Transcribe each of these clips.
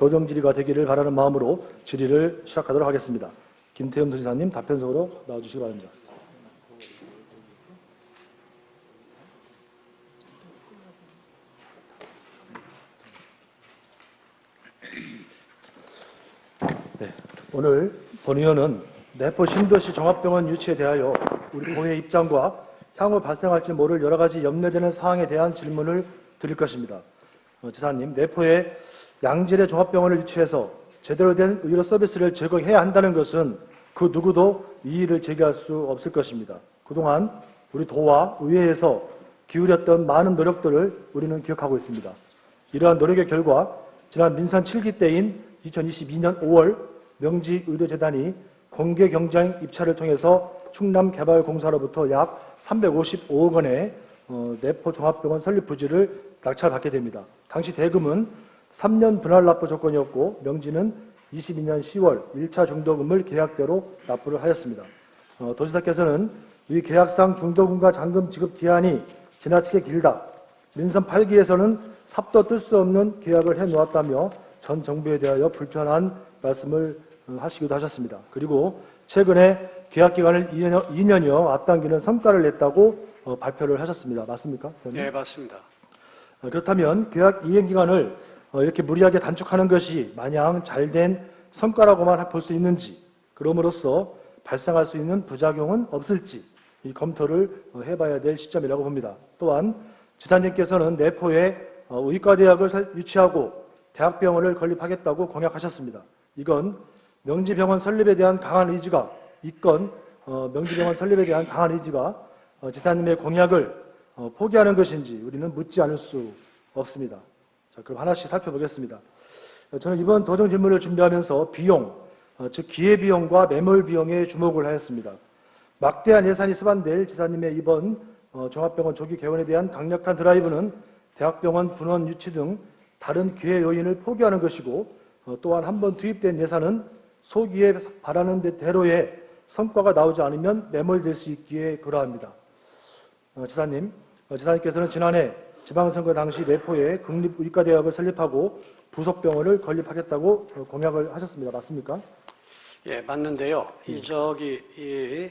도정 질의가 되기를 바라는 마음으로 질의를 시작하도록 하겠습니다. 김태흠 도지사님 답변석으로 나와주시기 바랍니다. 네, 오늘 본 의원은 내포 신도시 종합병원 유치에 대하여 우리 본회의 입장과 향후 발생할지 모를 여러 가지 염려되는 사항에 대한 질문을 드릴 것입니다. 지사님, 내포에 양질의 종합병원을 유치해서 제대로 된 의료 서비스를 제공해야 한다는 것은 그 누구도 이의를 제기할 수 없을 것입니다. 그동안 우리 도와 의회에서 기울였던 많은 노력들을 우리는 기억하고 있습니다. 이러한 노력의 결과 지난 민선 7기 때인 2022년 5월 명지의료재단이 공개 경쟁 입찰을 통해서 충남개발공사로부터 약 355억 원의 내포 종합병원 설립 부지를 낙찰받게 됩니다. 당시 대금은 3년 분할 납부 조건이었고 명지는 22년 10월 1차 중도금을 계약대로 납부를 하였습니다. 도지사께서는 이 계약상 중도금과 잔금 지급 기한이 지나치게 길다. 민선 8기에서는 삽도 뜰 수 없는 계약을 해놓았다며 전 정부에 대하여 불편한 말씀을 하시기도 하셨습니다. 그리고 최근에 계약 기간을 2년여 앞당기는 성과를 냈다고 발표를 하셨습니다. 맞습니까? 네, 맞습니다. 그렇다면 계약 이행 기간을 이렇게 무리하게 단축하는 것이 마냥 잘된 성과라고만 볼 수 있는지, 그럼으로써 발생할 수 있는 부작용은 없을지 이 검토를 해봐야 될 시점이라고 봅니다. 또한 지사님께서는 내포에 의과대학을 유치하고 대학병원을 건립하겠다고 공약하셨습니다. 이건 명지병원 설립에 대한 강한 의지가 있건 명지병원 설립에 대한 강한 의지가 지사님의 공약을 포기하는 것인지 우리는 묻지 않을 수 없습니다. 자, 그럼 하나씩 살펴보겠습니다. 저는 이번 도정 질문을 준비하면서 비용, 즉 기회비용과 매몰비용에 주목을 하였습니다. 막대한 예산이 수반될 지사님의 이번 종합병원 조기 개원에 대한 강력한 드라이브는 대학병원 분원 유치 등 다른 기회 요인을 포기하는 것이고, 또한 한번 투입된 예산은 소기에 바라는 대로의 성과가 나오지 않으면 매몰될 수 있기에 그러합니다. 지사님께서는 지난해 지방선거 당시 내포에 국립의과대학을 설립하고 부속병원을 건립하겠다고 공약을 하셨습니다. 맞습니까? 예, 맞는데요. 이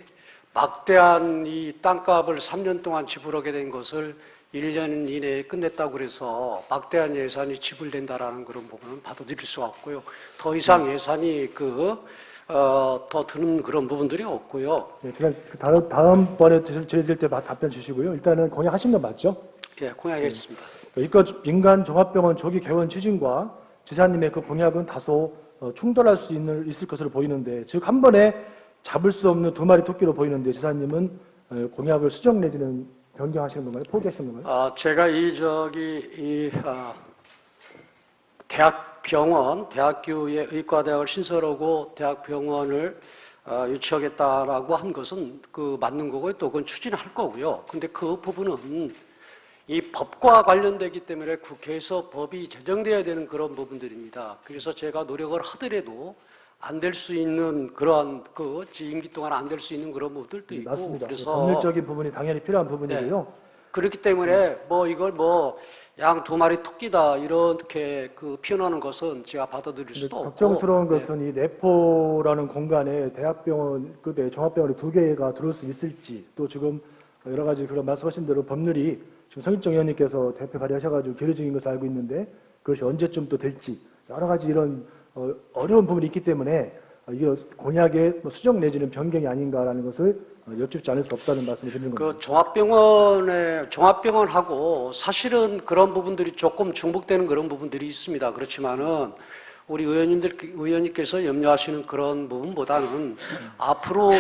막대한 이 땅값을 3년 동안 지불하게 된 것을 1년 이내에 끝냈다고 그래서 막대한 예산이 지불된다라는 그런 부분은 받아들일 수가 없고요. 더 이상 예산이 더 드는 그런 부분들이 없고요. 네, 다음번에 질의드릴 때 답변 주시고요. 일단은 공약하신 건 맞죠? 예, 공약했습니다. 이과 민간 종합병원 조기 개원 추진과 지사님의 그 공약은 다소 충돌할 수 있을 것으로 보이는데, 즉 한 번에 잡을 수 없는 두 마리 토끼로 보이는데 공약을 수정 내지는 변경하시는 건가요? 포기하시는 건가요? 제가 대학교에 의과대학을 신설하고 대학병원을 유치하겠다라고 한 것은 맞는 거고요. 또 그건 추진할 거고요. 근데 그 부분은 이 법과 관련되기 때문에 국회에서 법이 제정돼야 되는 그런 부분들입니다. 그래서 제가 노력을 하더라도 안 될 수 있는 그러한 임기 동안 안 될 수 있는 그런 부분들도 있고. 맞습니다. 그래서 법률적인 부분이 당연히 필요한 부분이고요. 네. 그렇기 때문에 이걸 양 두 마리 토끼다 이렇게 표현하는 것은 제가 받아들일 수도 없고. 걱정스러운 것은 이 내포라는 공간에 대학병원급의 종합병원이 2개가 들어올 수 있을지, 또 지금 여러 가지 그런 말씀하신 대로 법률이 지금 성일정 의원님께서 대표 발의하셔가지고 계류 중인 것을 알고 있는데 그것이 언제쯤 또 될지 여러 가지 이런 어려운 부분이 있기 때문에 이게 공약의 수정 내지는 변경이 아닌가라는 것을 여쭙지 않을 수 없다는 말씀을 드리는 겁니다. 종합병원하고 사실은 그런 부분들이 조금 중복되는 그런 부분들이 있습니다. 그렇지만은 우리 의원님께서 염려하시는 그런 부분보다는 앞으로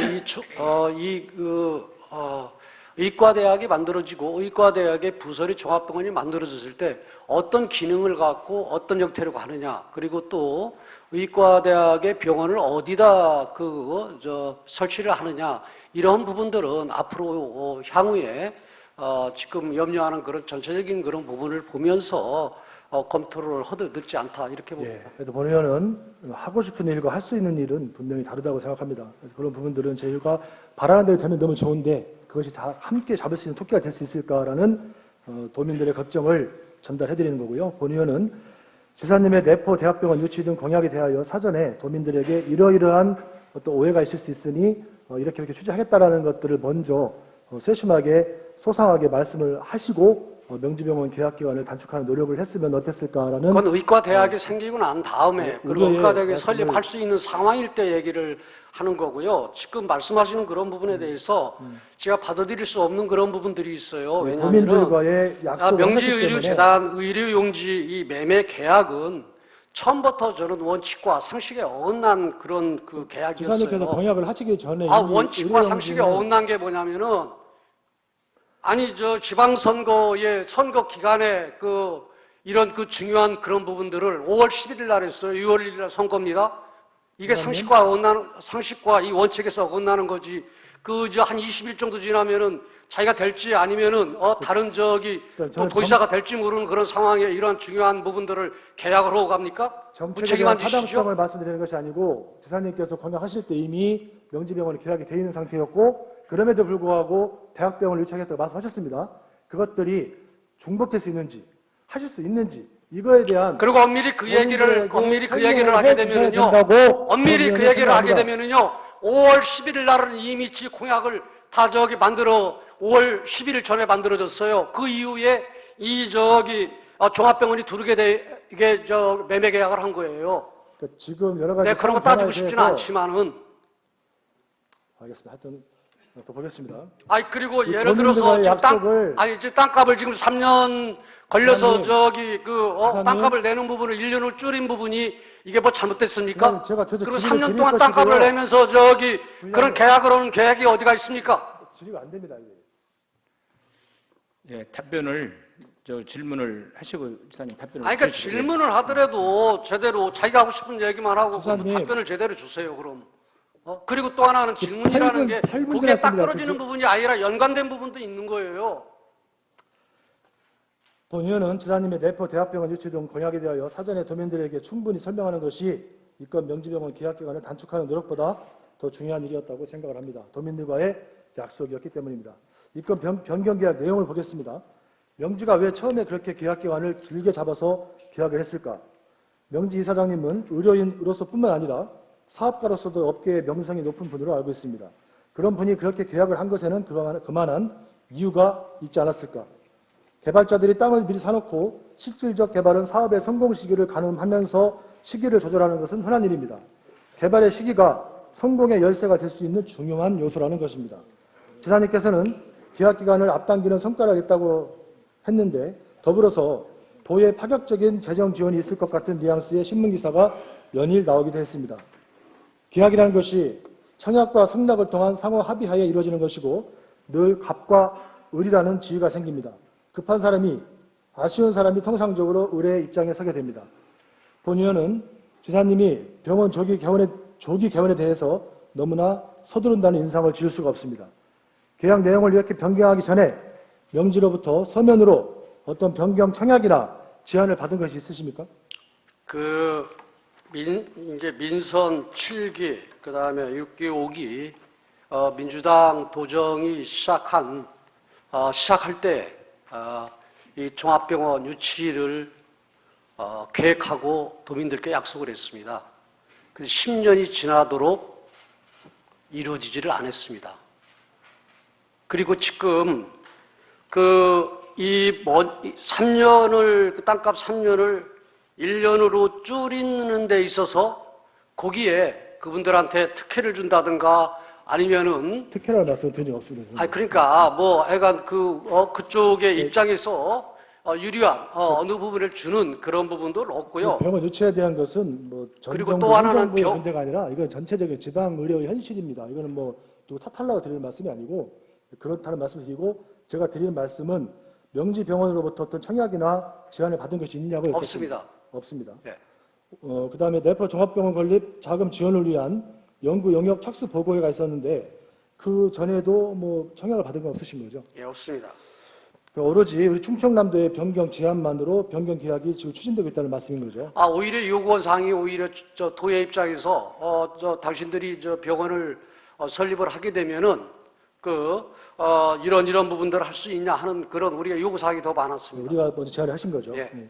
의과대학이 만들어지고 의과대학의 부설이 종합병원이 만들어졌을 때 어떤 기능을 갖고 어떤 형태로 가느냐, 그리고 또 의과대학의 병원을 어디다 설치를 하느냐, 이런 부분들은 앞으로 향후에 지금 염려하는 그런 전체적인 그런 부분을 보면서 검토를 하도 늦지 않다 이렇게 봅니다. 예, 그래도 본 의원은 하고 싶은 일과 할 수 있는 일은 분명히 다르다고 생각합니다. 그런 부분들은 저희가 바라는 대로 되면 너무 좋은데 그것이 다 함께 잡을 수 있는 토끼가 될 수 있을까라는 도민들의 걱정을 전달해드리는 거고요. 본 의원은 지사님의 내포 대학병원 유치 등 공약에 대하여 사전에 도민들에게 이러이러한 어떤 오해가 있을 수 있으니 이렇게 추진하겠다라는 것들을 먼저 세심하게 소상하게 말씀을 하시고 명지병원 계약 기간을 단축하는 노력을 했으면 어땠을까라는. 그건 의과대학이 생기고 난 다음에 그리고 우려의 의과대학이 말씀을. 설립할 수 있는 상황일 때 얘기를 하는 거고요. 지금 말씀하시는 그런 부분에 대해서 제가 받아들일 수 없는 그런 부분들이 있어요. 왜냐하면 도민들과의 약속을 하셨기 때문에. 명지의료재단 의료용지 이 매매 계약은 처음부터 저는 원칙과 상식에 어긋난 그런 그 계약이었어요. 지사님께서 공약을 하시기 전에 원칙과 이미 상식에 의료용지는 어긋난 게 뭐냐면은 아니 저 지방선거의 선거 기간에 이런 중요한 그런 부분들을 5월 11일 날 했어요. 6월 1일 날 선거입니다. 이게 지사님? 상식과 이 원칙에서 어긋나는 거지. 한 20일 정도 지나면은 자기가 될지 아니면은 다른 또 저는 도지사가 될지 모르는 그런 상황에 이런 중요한 부분들을 계약을 하고 갑니까? 정책에 책임안 대한 지시죠? 타당성을 말씀드리는 것이 아니고 지사님께서 공약하실 때 이미 명지병원이 계약이 되어 있는 상태였고 그럼에도 불구하고 대학병원을 유치하겠다고 말씀하셨습니다. 그것들이 중복될 수 있는지 하실 수 있는지 이거에 대한 그리고 엄밀히 그 얘기를 하게 되면은요. 엄밀히 그 얘기를 하게 되면은요. 5월 11일 날은 이미 공약을 다 만들어 5월 11일 전에 만들어졌어요. 그 이후에 종합병원이 이게 매매 계약을 한 거예요. 그러니까 지금 여러 가지 네, 그런 거 상황 따지고 변화에 싶지는 대해서. 않지만은. 알겠습니다. 하여튼 더 보겠습니다. 그리고 이 예를 들어서 도민들과의 지금 지금 땅값을 지금 3년 걸려서 지사님, 땅값을 내는 부분을 1년을 줄인 부분이 이게 뭐 잘못됐습니까? 지사님, 제가 계속 그리고 질의를 3년 드릴 동안 것이고요. 땅값을 내면서 그런 계약을 하는 계약이 어디가 있습니까? 질의가 안 됩니다. 이게. 예, 질문을 하시고 지사님 답변을. 그러니까 주시고요. 질문을 하더라도 제대로 자기가 하고 싶은 얘기만 하고 지사님. 답변을 제대로 주세요. 그럼. 그리고 또 하나는 질문이라는 게 8분 거기에 딱 지났습니다. 떨어지는 부분이 아니라 연관된 부분도 있는 거예요. 본 의원은 지사님의 내포 대학병원 유치 등 공약에 대하여 사전에 도민들에게 충분히 설명하는 것이 이건 명지병원 계약 기간을 단축하는 노력보다 더 중요한 일이었다고 생각을 합니다. 도민들과의 약속이었기 때문입니다. 이건 변경 계약 내용을 보겠습니다. 명지가 왜 처음에 그렇게 계약 기간을 길게 잡아서 계약을 했을까? 명지 이사장님은 의료인으로서뿐만 아니라 사업가로서도 업계의 명성이 높은 분으로 알고 있습니다. 그런 분이 그렇게 계약을 한 것에는 그만한 이유가 있지 않았을까? 개발자들이 땅을 미리 사놓고 실질적 개발은 사업의 성공 시기를 가늠하면서 시기를 조절하는 것은 흔한 일입니다. 개발의 시기가 성공의 열쇠가 될 수 있는 중요한 요소라는 것입니다. 지사님께서는 계약 기간을 앞당기는 성과를 냈다고 했는데 더불어서 도의 파격적인 재정 지원이 있을 것 같은 뉘앙스의 신문기사가 연일 나오기도 했습니다. 계약이라는 것이 청약과 승낙을 통한 상호 합의하에 이루어지는 것이고 늘 갑과 을이라는 지위가 생깁니다. 급한 사람이 아쉬운 사람이 통상적으로 을의 입장에 서게 됩니다. 본 의원은 지사님이 병원 조기 개원에 대해서 너무나 서두른다는 인상을 지울 수가 없습니다. 계약 내용을 이렇게 변경하기 전에 명지로부터 서면으로 어떤 변경 청약이나 제안을 받은 것이 있으십니까? 이제 민선 7기, 그 다음에 6기, 5기, 민주당 도정이 시작할 때, 이 종합병원 유치를 계획하고 도민들께 약속을 했습니다. 그래서 10년이 지나도록 이루어지지를 않았습니다. 그리고 지금 땅값 3년을 1년으로 줄이는 데 있어서 거기에 그분들한테 특혜를 준다든가 아니면은 특혜라는 말씀을 드린 적이 없습니다. 그러니까 하여간 그쪽의 입장에서 유리한 어느 부분을 주는 그런 부분도 없고요. 병원 유치에 대한 것은 전 그리고 정부 또 하나는 행정부의 문제가 아니라 이건 전체적인 지방 의료의 현실입니다. 이거는 누구 탓하려고 드리는 말씀이 아니고 그렇다는 말씀을 드리고 제가 드리는 말씀은 명지병원으로부터 어떤 청약이나 제안을 받은 것이 있냐고 없습니다. 없습니다. 네. 그다음에 내포 종합병원 건립 자금 지원을 위한 연구 영역 착수 보고회가 있었는데 그 전에도 청약을 받은 건 없으신 거죠? 예, 없습니다. 오로지 우리 충청남도의 변경 제안만으로 변경 계약이 지금 추진되고 있다는 말씀인 거죠? 오히려 요구한 사항이 오히려 도의 입장에서 당신들이 병원을 설립을 하게 되면은 이런 부분들을 할 수 있냐 하는 그런 우리가 요구 사항이 더 많았습니다. 우리가 먼저 제안을 하신 거죠. 예. 네.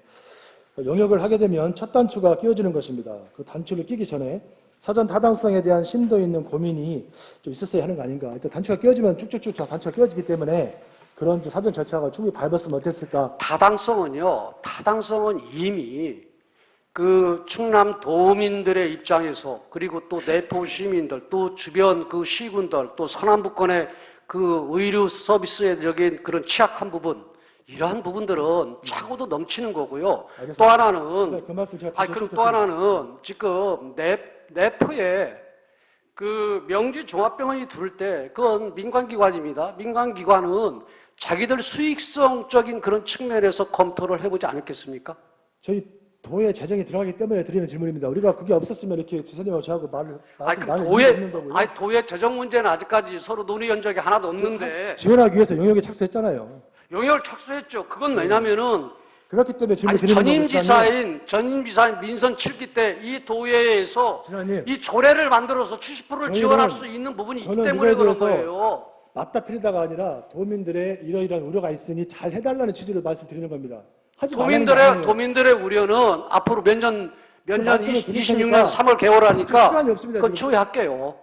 영역을 하게 되면 첫 단추가 끼워지는 것입니다. 그 단추를 끼기 전에 사전 타당성에 대한 심도 있는 고민이 좀 있었어야 하는 거 아닌가. 일단 단추가 끼워지면 쭉쭉쭉 단추가 끼워지기 때문에 그런 사전 절차가 충분히 밟았으면 어땠을까. 타당성은 이미 그 충남 도민들의 입장에서 그리고 또 내포 시민들 또 주변 그 시군들 또 서남북권의 그 의료 서비스적인 그런 취약한 부분 이러한 부분들은 차고도 넘치는 거고요. 알겠습니다. 또 하나는 그 말씀 제가 그리고 또 하나는 지금 내포에 그 명지 종합병원이 들을 때 그건 민간기관입니다. 민간기관은 자기들 수익성적인 그런 측면에서 검토를 해보지 않았겠습니까? 저희 도에 재정이 들어가기 때문에 드리는 질문입니다. 우리가 그게 없었으면 이렇게 지사님하고 저하고 나눌 이유가 없는 거고요. 도의 재정 문제는 아직까지 서로 논의 현적이 하나도 없는데 지원하기 위해서 영역에 착수했잖아요. 영역을 착수했죠. 그건 왜냐면은 그렇기 때문에 질문 드리는 거고. 전임지사인 민선 7기 때 이 도의회에서 지사님, 이 조례를 만들어서 70%를 저희는- 지원할 수 있는 부분이 있기 저는 때문에 이거에 그런 대해서 거예요. 맞닥뜨리다가 아니라 도민들의 이러이러한 우려가 있으니 잘 해달라는 취지로 말씀드리는 겁니다. 하지 말라는 게 아니에요. 도민들의 우려는 앞으로 몇 년, 말씀을 드릴 26년 테니까 3월 개월하니까 시간이 없습니다, 그건 지금. 추후할게요.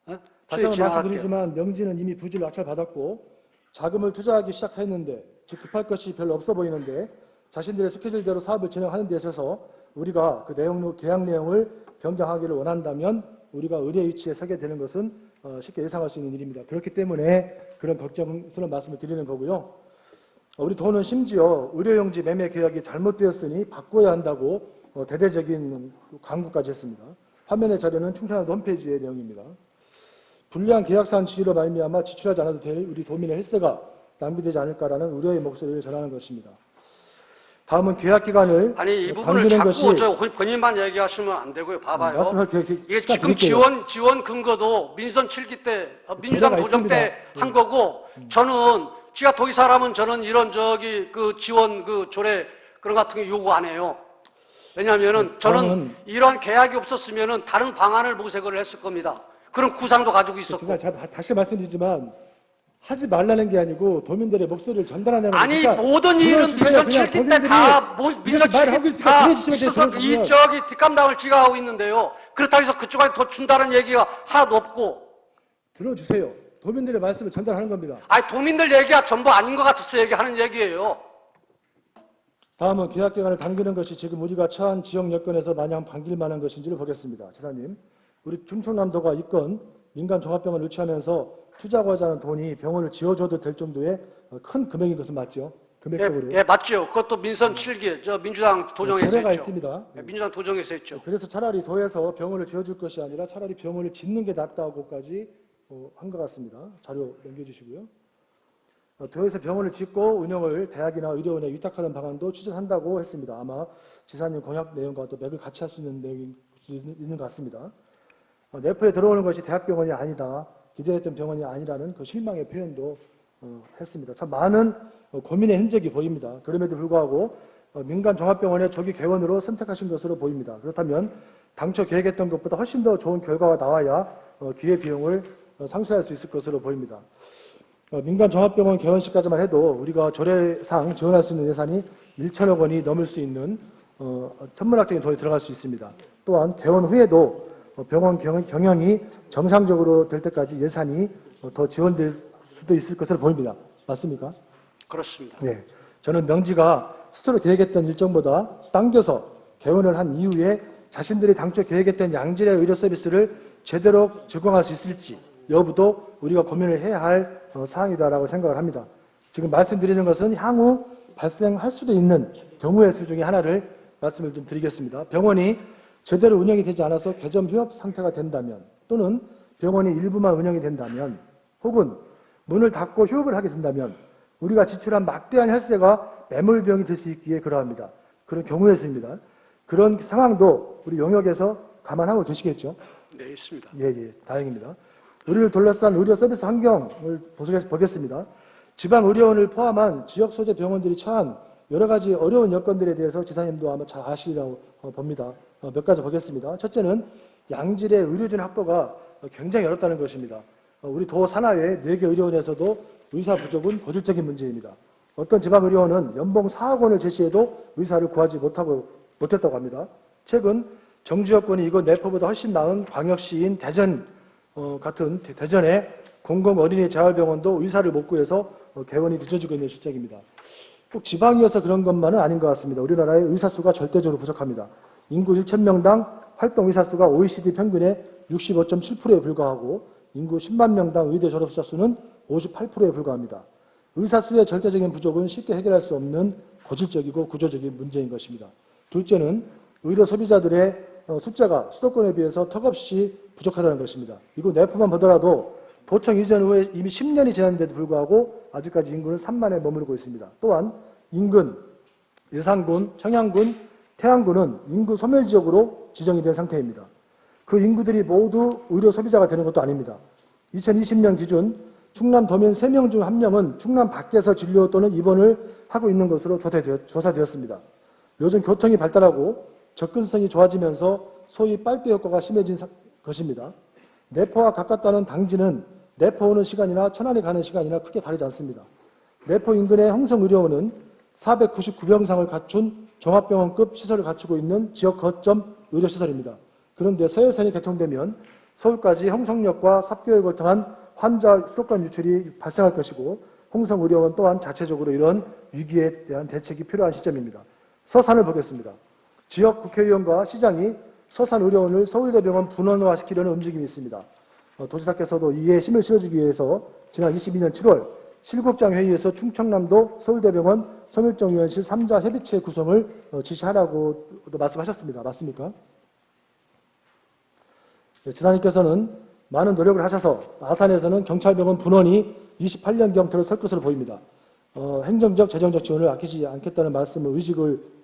예? 다시 추후에 한번 진행할게요. 말씀드리지만 명지는 이미 부지를 낙찰받았고 자금을 투자하기 시작했는데 즉 급할 것이 별로 없어 보이는데 자신들의 스케줄대로 사업을 진행하는 데 있어서 우리가 그 계약 내용을 변경하기를 원한다면 우리가 의뢰 위치에 서게 되는 것은 쉽게 예상할 수 있는 일입니다. 그렇기 때문에 그런 걱정스러운 말씀을 드리는 거고요. 우리 도는 심지어 의료용지 매매 계약이 잘못되었으니 바꿔야 한다고 대대적인 광고까지 했습니다. 화면의 자료는 충청남도 홈페이지의 내용입니다. 불리한 계약상 지위로 말미암아 지출하지 않아도 될 우리 도민의 헬스가 낭비되지 않을까라는 우려의 목소리를 전하는 것입니다. 다음은 계약 기간을 아니 이 부분을 당기는 자꾸 것이 본인만 얘기하시면 안 되고요. 봐봐요. 말씀할 이게 지금 지원 근거도 민선 7기 때 민주당 조례가 도정 때 있습니다. 한 거고 저는 지가 도의 사람은 저는 이런 그 지원 그 조례 그런 같은 거 요구 안 해요. 왜냐하면은 저는 이러한 계약이 없었으면은 다른 방안을 모색을 했을 겁니다. 그런 구상도 가지고 있었고. 제가 다시 말씀드리지만 하지 말라는 게 아니고 도민들의 목소리를 전달하는 아니 거니까 모든 일은 들어주세요. 민선 그냥 7기 때 다 민선 말하고 7기 있으니까 다 들어주시면 돼요. 있어서 들어주시면. 이 저기 뒷감당을 지가 하고 있는데요. 그렇다고 해서 그쪽한테 더 준다는 얘기가 하나도 없고. 들어주세요. 도민들의 말씀을 전달하는 겁니다. 아니 도민들 얘기가 전부 아닌 것 같아서 얘기하는 얘기예요. 다음은 계약 기간을 당기는 것이 지금 우리가 처한 지역 여건에서 마냥 반길 만한 것인지를 보겠습니다. 지사님, 우리 충청남도가 이건 민간 종합병원을 유치하면서 투자하고자 하는 돈이 병원을 지어줘도 될 정도의 큰 금액인 것은 맞죠? 금액적으로. 예, 맞죠. 그것도 민선 7기 저 민주당 도정에서 조례가 했죠. 있습니다. 예, 민주당 도정에서 했죠. 그래서 차라리 도에서 병원을 지어줄 것이 아니라 차라리 병원을 짓는 게 낫다고까지 한 것 같습니다. 자료 넘겨주시고요. 도에서 병원을 짓고 운영을 대학이나 의료원에 위탁하는 방안도 추진한다고 했습니다. 아마 지사님 공약 내용과 또 맥을 같이 할 수 있는 내용이 있는 것 같습니다. 내포에 들어오는 것이 대학병원이 아니다. 기대했던 병원이 아니라는 그 실망의 표현도 했습니다. 참 많은 고민의 흔적이 보입니다. 그럼에도 불구하고 민간 종합병원의 조기 개원으로 선택하신 것으로 보입니다. 그렇다면 당초 계획했던 것보다 훨씬 더 좋은 결과가 나와야 기회 비용을 상쇄할 수 있을 것으로 보입니다. 민간 종합병원 개원식까지만 해도 우리가 조례상 지원할 수 있는 예산이 1천억 원이 넘을 수 있는 천문학적인 돈이 들어갈 수 있습니다. 또한 개원 후에도 병원 경영이 정상적으로 될 때까지 예산이 더 지원될 수도 있을 것으로 보입니다. 맞습니까? 그렇습니다. 네. 저는 명지가 스스로 계획했던 일정보다 당겨서 개원을 한 이후에 자신들이 당초 계획했던 양질의 의료 서비스를 제대로 제공할 수 있을지 여부도 우리가 고민을 해야 할 사항이다라고 생각을 합니다. 지금 말씀드리는 것은 향후 발생할 수도 있는 경우의 수 중에 하나를 말씀을 좀 드리겠습니다. 병원이 제대로 운영이 되지 않아서 개점 휴업 상태가 된다면 또는 병원이 일부만 운영이 된다면 혹은 문을 닫고 휴업을 하게 된다면 우리가 지출한 막대한 혈세가 매몰병이 될 수 있기에 그러합니다. 그런 경우의 수입니다. 그런 상황도 우리 영역에서 감안하고 계시겠죠? 네, 있습니다. 예, 다행입니다. 우리를 둘러싼 의료 서비스 환경을 보겠습니다. 지방의료원을 포함한 지역 소재 병원들이 처한 여러 가지 어려운 여건들에 대해서 지사님도 아마 잘 아시리라고 봅니다. 몇 가지 보겠습니다. 첫째는 양질의 의료진 확보가 굉장히 어렵다는 것입니다. 우리 도 산하의 4개 의료원에서도 의사 부족은 고질적인 문제입니다. 어떤 지방의료원은 연봉 4억 원을 제시해도 의사를 구하지 못하고 못했다고 합니다. 최근 정주 여건이 이곳 내포보다 훨씬 나은 광역시인 대전 같은 대전의 공공 어린이 재활병원도 의사를 못 구해서 개원이 늦어지고 있는 실정입니다. 꼭 지방이어서 그런 것만은 아닌 것 같습니다. 우리나라의 의사 수가 절대적으로 부족합니다. 인구 1,000명당 활동 의사 수가 OECD 평균의 65.7%에 불과하고 인구 10만 명당 의대 졸업자 수는 58%에 불과합니다. 의사 수의 절대적인 부족은 쉽게 해결할 수 없는 고질적이고 구조적인 문제인 것입니다. 둘째는 의료 소비자들의 숫자가 수도권에 비해서 턱없이 부족하다는 것입니다. 이곳 내포만 보더라도 도청 이전 후에 이미 10년이 지났는데도 불구하고 아직까지 인구는 3만에 머무르고 있습니다. 또한 인근, 예산군, 청양군, 태안군은 인구 소멸지역으로 지정이 된 상태입니다. 그 인구들이 모두 의료 소비자가 되는 것도 아닙니다. 2020년 기준 충남 도민 3명 중 1명은 충남 밖에서 진료 또는 입원을 하고 있는 것으로 조사되었습니다. 요즘 교통이 발달하고 접근성이 좋아지면서 소위 빨대 효과가 심해진 것입니다. 내포와 가깝다는 당지는 내포 오는 시간이나 천안에 가는 시간이나 크게 다르지 않습니다. 내포 인근의 홍성의료원은 499병상을 갖춘 종합병원급 시설을 갖추고 있는 지역 거점 의료시설입니다. 그런데 서해선이 개통되면 서울까지 홍성역과 삽교에 거통한 환자 수도권 유출이 발생할 것이고 홍성의료원 또한 자체적으로 이런 위기에 대한 대책이 필요한 시점입니다. 서산을 보겠습니다. 지역 국회의원과 시장이 서산의료원을 서울대병원 분원화시키려는 움직임이 있습니다. 도지사께서도 이에 힘을 실어주기 위해서 지난 22년 7월 실국장 회의에서 충청남도 서울대병원 성일정위원실 3자 협의체 구성을 지시하라고 말씀하셨습니다. 맞습니까? 지사님께서는 많은 노력을 하셔서 아산에서는 경찰병원 분원이 28년경태로 설 것으로 보입니다. 행정적, 재정적 지원을 아끼지 않겠다는 말씀을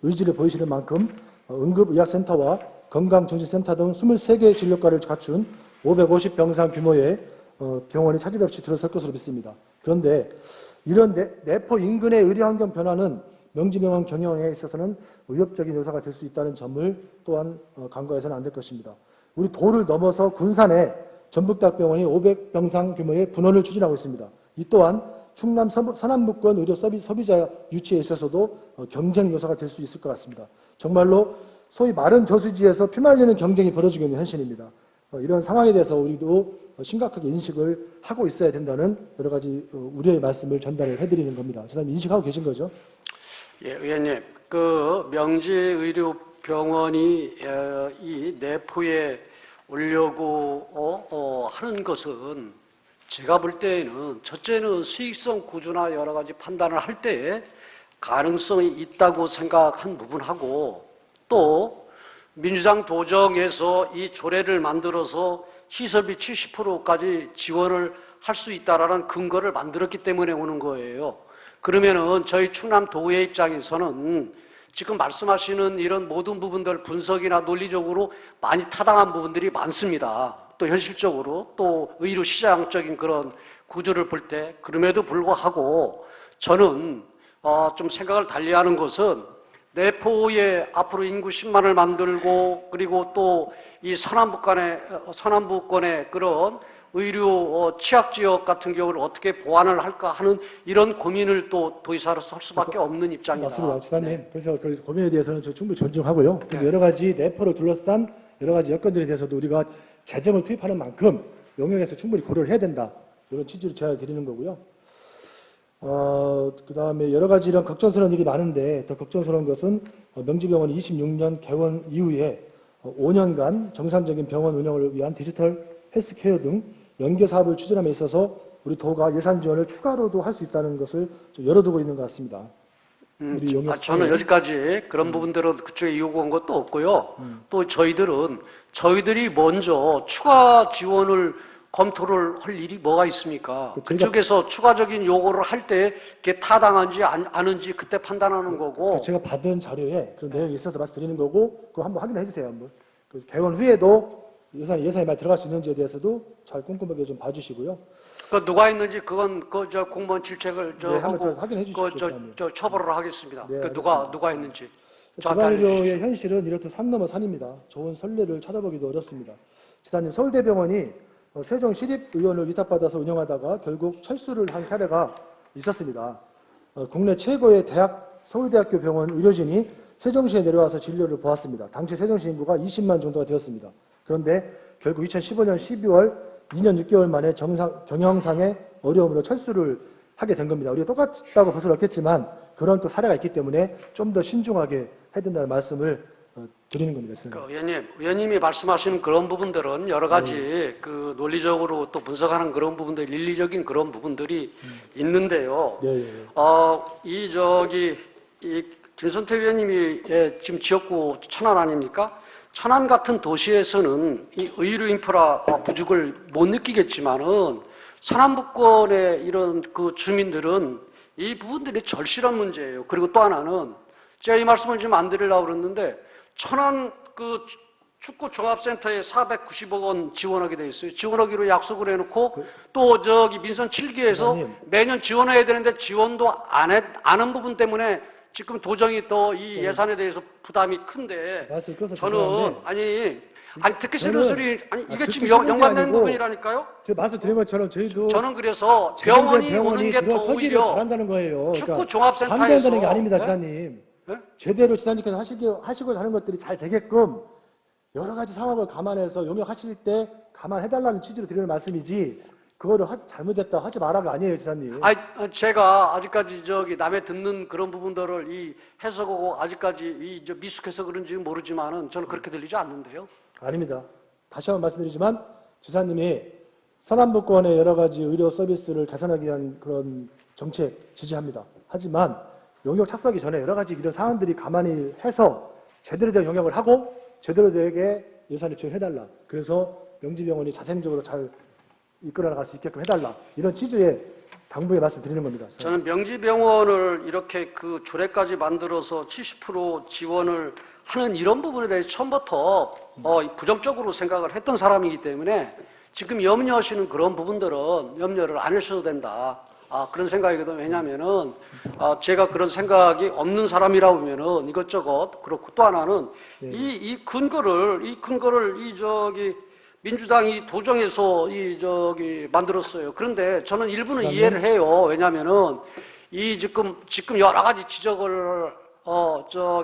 의지를 보이시는 만큼 응급의학센터와 건강정신센터 등 23개 진료과를 갖춘 550병상 규모의 병원이 차질 없이 들어설 것으로 믿습니다. 그런데 이런 내포 인근의 의료환경 변화는 명지병원 경영에 있어서는 위협적인 요소가 될 수 있다는 점을 또한 간과해서는 안 될 것입니다. 우리 도를 넘어서 군산에 전북대학병원이 500병상 규모의 분원을 추진하고 있습니다. 이 또한 충남 서남부권 의료 소비자 유치에 있어서도 경쟁 요소가 될 수 있을 것 같습니다. 정말로 소위 마른 저수지에서 피말리는 경쟁이 벌어지고 있는 현실입니다. 이런 상황에 대해서 우리도 심각하게 인식을 하고 있어야 된다는 여러 가지 우려의 말씀을 전달을 해드리는 겁니다. 지사님 인식하고 계신 거죠? 예, 의원님, 그 명지의료병원이 이 내포에 오려고 하는 것은 제가 볼 때에는 첫째는 수익성 구조나 여러 가지 판단을 할 때에 가능성이 있다고 생각한 부분하고 또 민주당 도정에서 이 조례를 만들어서 시설비 70%까지 지원을 할 수 있다라는 근거를 만들었기 때문에 오는 거예요. 그러면은 저희 충남도의 입장에서는 지금 말씀하시는 이런 모든 부분들 분석이나 논리적으로 많이 타당한 부분들이 많습니다. 또 현실적으로 또 의료 시장적인 그런 구조를 볼 때 그럼에도 불구하고 저는 좀 생각을 달리하는 것은 내포에 앞으로 인구 10만을 만들고 그리고 또 이 서남부권의 그런 의료 취약지역 같은 경우를 어떻게 보완을 할까 하는 이런 고민을 또 도의사로서 할 수밖에 없는 입장이다. 맞습니다. 지사님. 네. 그래서 그 고민에 대해서는 저 충분히 존중하고요. 근데 네. 여러 가지 내포를 둘러싼 여러 가지 여건들에 대해서도 우리가 재정을 투입하는 만큼 용역에서 충분히 고려를 해야 된다. 이런 취지로 제안을 드리는 거고요. 그 다음에 여러 가지 이런 걱정스러운 일이 많은데 더 걱정스러운 것은 명지병원이 26년 개원 이후에 5년간 정상적인 병원 운영을 위한 디지털 헬스케어 등 연계 사업을 추진함에 있어서 우리 도가 예산 지원을 추가로도 할 수 있다는 것을 좀 열어두고 있는 것 같습니다. 우리 용역 저는 여기까지 그런 부분들은 그쪽에 요구한 것도 없고요. 또 저희들이 먼저 추가 지원을 검토를 할 일이 뭐가 있습니까? 그쪽에서 추가적인 요구를 할 때 그게 타당한지 아닌지 그때 판단하는 거고. 제가 받은 자료에 그런 내용이 있어서 말씀드리는 거고 그거 한번 확인해 주세요. 한번. 그 개원 후에도 예산이 많이 들어갈 수 있는지에 대해서도 잘 꼼꼼하게 좀 봐주시고요. 그 누가 했는지 그건 저 공무원 질책을 네, 한번 확인해 주십시오. 저 처벌을 하겠습니다. 네, 그 누가 했는지. 지방의료의 현실은 이렇듯 산 넘어 산입니다. 좋은 선례를 찾아보기도 어렵습니다. 지사님, 서울대병원이 세종시립의원을 위탁받아서 운영하다가 결국 철수를 한 사례가 있었습니다. 국내 최고의 대학 서울대학교 병원 의료진이 세종시에 내려와서 진료를 보았습니다. 당시 세종시 인구가 20만 정도가 되었습니다. 그런데 결국 2015년 12월 2년 6개월 만에 경영상의 어려움으로 철수를 하게 된 겁니다. 우리가 똑같다고 벗을 얻겠지만 그런 또 사례가 있기 때문에 좀 더 신중하게 해야 된다는 말씀을 드리는 겁니다. 의원님이 말씀하시는 그런 부분들은 여러 가지 그 논리적으로 또 분석하는 그런 부분들, 윤리적인 그런 부분들이 있는데요. 이 김선태 의원님이 지금 지역구 천안 아닙니까? 천안 같은 도시에서는 이 의료 인프라 부족을 못 느끼겠지만은 서남북권의 이런 그 주민들은 이 부분들이 절실한 문제예요. 그리고 또 하나는 제가 이 말씀을 좀 안 드리려고 그랬는데 천안 그 축구 종합센터에 490억 원 지원하게 돼 있어요. 지원하기로 약속을 해놓고 또 저기 민선 7기에서 매년 지원해야 되는데 지원도 안 하는 부분 때문에 지금 도정이 또 이 예산에 대해서 부담이 큰데 저는 아니 듣기 싫은 소리 이게 지금 연관된 부분이라니까요. 제가 말씀드린 것처럼 저희도 저는 그래서 병원이 오는 게 더 오히려 바란다는 거예요. 축구 종합센터에서 반대한다는 게 아닙니다, 네? 지사님. 네? 제대로 지사님께서 하시고자 하는 것들이 잘 되게끔 여러 가지 상황을 감안해서 용역하실 때 감안해달라는 취지로 드리는 말씀이지 그거를 잘못했다 하지 말라가 아니에요, 지사님. 제가 아직까지 남의 듣는 그런 부분들을 이 해석하고 아직까지 미숙해서 그런지 모르지만은 저는 그렇게 들리지 않는데요. 아닙니다. 다시 한번 말씀드리지만 지사님이 서남북권의 여러 가지 의료 서비스를 개선하기 위한 그런 정책 지지합니다. 하지만 용역 착수하기 전에 여러 가지 이런 사안들이 가만히 해서 제대로 된 용역을 하고 제대로 되게 예산을 지원해달라. 그래서 명지병원이 자생적으로 잘 이끌어 나갈 수 있게끔 해달라. 이런 취지의 당부의 말씀 드리는 겁니다. 저는 명지병원을 이렇게 그 조례까지 만들어서 70% 지원을 하는 이런 부분에 대해서 처음부터 부정적으로 생각을 했던 사람이기 때문에 지금 염려하시는 그런 부분들은 염려를 안 하셔도 된다. 그런 생각이거든요. 왜냐하면은 제가 그런 생각이 없는 사람이라고 하면은 이것저것 그렇고 또 하나는 이 근거를 민주당이 도정해서 만들었어요. 그런데 저는 일부는 이해를 해요. 왜냐하면은 지금 여러 가지 지적을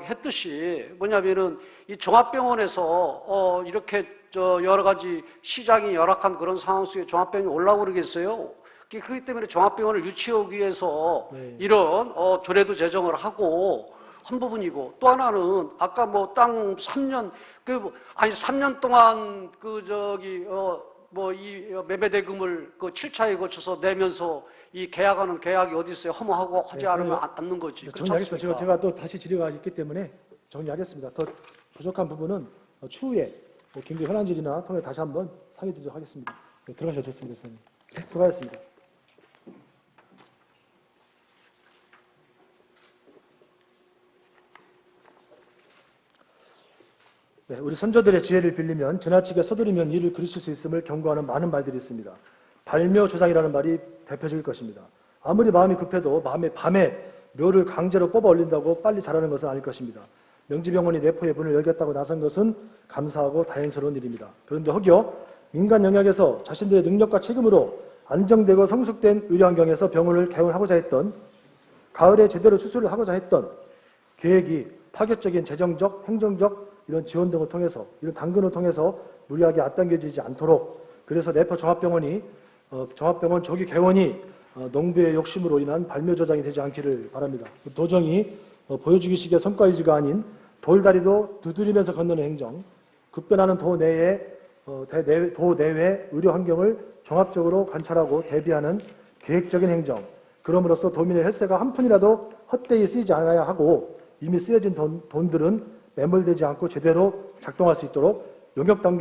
했듯이 뭐냐면은 이 종합병원에서 이렇게 여러 가지 시장이 열악한 그런 상황 속에 종합병원이 올라오고 그러겠어요. 그렇기 때문에 종합병원을 유치하기 위해서 이런 조례도 제정을 하고 한 부분이고 또 하나는 아까 땅 3년 3년 동안 이 매매대금을 7차에 거쳐서 내면서 이 계약하는 계약이 어디 있어요? 허무하고 하지 않으면 않는 거지. 정리하겠습니다. 제가 또 다시 질의가 있기 때문에 정리하겠습니다. 더 부족한 부분은 추후에 김기 현안질이나 통해 다시 한번 상의 드리도록 하겠습니다. 들어가셔도 좋습니다, 선생님. 수고하셨습니다. 네, 우리 선조들의 지혜를 빌리면 지나치게 서두르면 일을 그르칠 수 있음을 경고하는 많은 말들이 있습니다. 발묘조장이라는 말이 대표적일 것입니다. 아무리 마음이 급해도 밤에 묘를 강제로 뽑아 올린다고 빨리 자라는 것은 아닐 것입니다. 명지병원이 내포의 문을 열겠다고 나선 것은 감사하고 다행스러운 일입니다. 그런데 혹여 민간 영역에서 자신들의 능력과 책임으로 안정되고 성숙된 의료환경에서 병원을 개원하고자 했던, 가을에 제대로 추수를 하고자 했던 계획이 파격적인 재정적, 행정적 이런 지원 등을 통해서, 이런 당근을 통해서 무리하게 앞당겨지지 않도록, 그래서 내포 종합병원 조기 개원이 농부의 욕심으로 인한 발묘조장이 되지 않기를 바랍니다. 도정이 보여주기식의 성과유지가 아닌 돌다리도 두드리면서 건너는 행정, 급변하는 도 내외 의료 환경을 종합적으로 관찰하고 대비하는 계획적인 행정, 그럼으로써 도민의 혈세가 한 푼이라도 헛되이 쓰이지 않아야 하고 이미 쓰여진 돈들은 매몰되지 않고 제대로 작동할 수 있도록 용역 단계